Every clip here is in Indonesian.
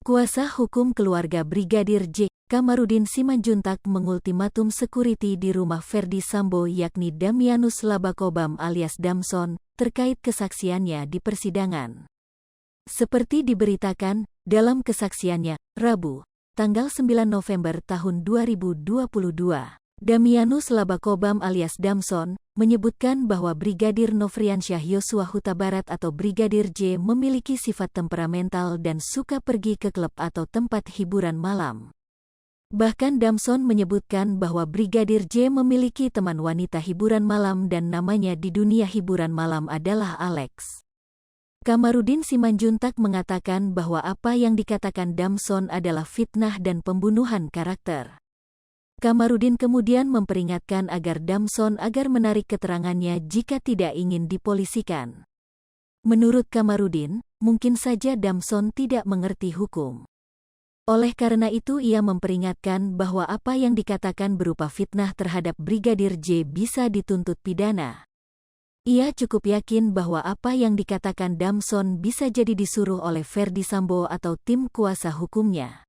Kuasa hukum keluarga Brigadir J. Kamarudin Simanjuntak mengultimatum security di rumah Ferdi Sambo yakni Damianus Labakobam alias Damson, terkait kesaksiannya di persidangan. Seperti diberitakan, dalam kesaksiannya, Rabu, tanggal 9 November tahun 2022, Damianus Labakobam alias Damson, menyebutkan bahwa Brigadir Nofriansyah Yosua Huta Barat atau Brigadir J memiliki sifat temperamental dan suka pergi ke klub atau tempat hiburan malam. Bahkan Damson menyebutkan bahwa Brigadir J memiliki teman wanita hiburan malam dan namanya di dunia hiburan malam adalah Alex. Kamarudin Simanjuntak mengatakan bahwa apa yang dikatakan Damson adalah fitnah dan pembunuhan karakter. Kamarudin kemudian memperingatkan agar Damson agar menarik keterangannya jika tidak ingin dipolisikan. Menurut Kamarudin, mungkin saja Damson tidak mengerti hukum. Oleh karena itu ia memperingatkan bahwa apa yang dikatakan berupa fitnah terhadap Brigadir J bisa dituntut pidana. Ia cukup yakin bahwa apa yang dikatakan Damson bisa jadi disuruh oleh Ferdi Sambo atau tim kuasa hukumnya.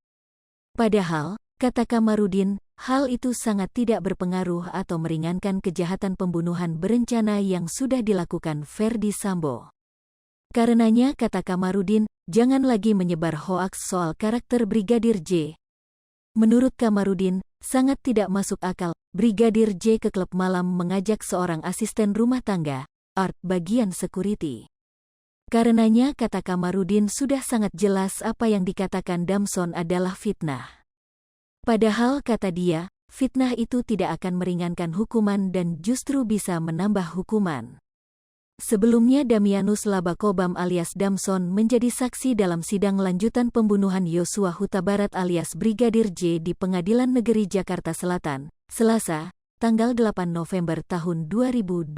Padahal, kata Kamarudin, hal itu sangat tidak berpengaruh atau meringankan kejahatan pembunuhan berencana yang sudah dilakukan Ferdi Sambo. Karenanya, kata Kamarudin, jangan lagi menyebar hoaks soal karakter Brigadir J. Menurut Kamarudin, sangat tidak masuk akal, Brigadir J ke klub malam mengajak seorang asisten rumah tangga, Art bagian security. Karenanya, kata Kamarudin, sudah sangat jelas apa yang dikatakan Damson adalah fitnah. Padahal, kata dia, fitnah itu tidak akan meringankan hukuman dan justru bisa menambah hukuman. Sebelumnya Damianus Labakobam alias Damson menjadi saksi dalam sidang lanjutan pembunuhan Yosua Huta Barat alias Brigadir J di Pengadilan Negeri Jakarta Selatan, Selasa, tanggal 8 November tahun 2022.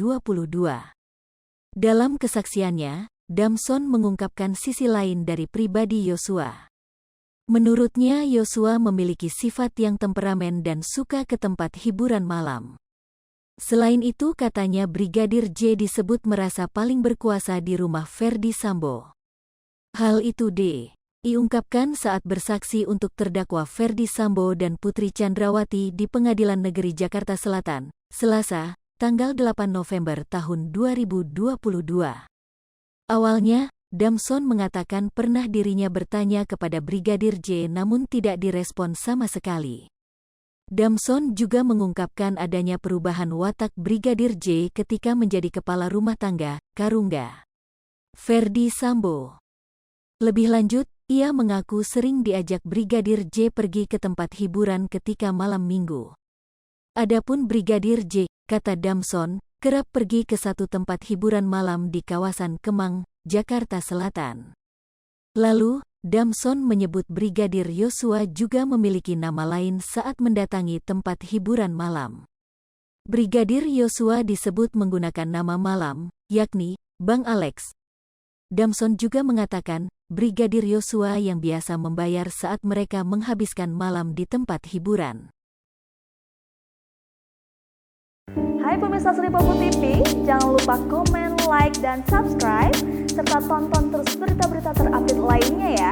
Dalam kesaksiannya, Damson mengungkapkan sisi lain dari pribadi Yosua. Menurutnya Yosua memiliki sifat yang temperamen dan suka ke tempat hiburan malam. Selain itu katanya Brigadir J disebut merasa paling berkuasa di rumah Ferdi Sambo. Hal itu diungkapkan saat bersaksi untuk terdakwa Ferdi Sambo dan Putri Chandrawati di Pengadilan Negeri Jakarta Selatan, Selasa, tanggal 8 November tahun 2022. Awalnya, Damson mengatakan pernah dirinya bertanya kepada Brigadir J namun tidak direspon sama sekali. Damson juga mengungkapkan adanya perubahan watak Brigadir J ketika menjadi kepala rumah tangga, Karungga Ferdi Sambo. Lebih lanjut, ia mengaku sering diajak Brigadir J pergi ke tempat hiburan ketika malam minggu. Adapun Brigadir J, kata Damson, kerap pergi ke satu tempat hiburan malam di kawasan Kemang, Jakarta Selatan. Lalu, Damson menyebut Brigadir Yosua juga memiliki nama lain saat mendatangi tempat hiburan malam. Brigadir Yosua disebut menggunakan nama malam, yakni Bang Alex. Damson juga mengatakan, Brigadir Yosua yang biasa membayar saat mereka menghabiskan malam di tempat hiburan. Hai pemirsa Sri Popo TV, jangan lupa komen, like, dan subscribe, serta tonton terus berita-berita terupdate lainnya ya.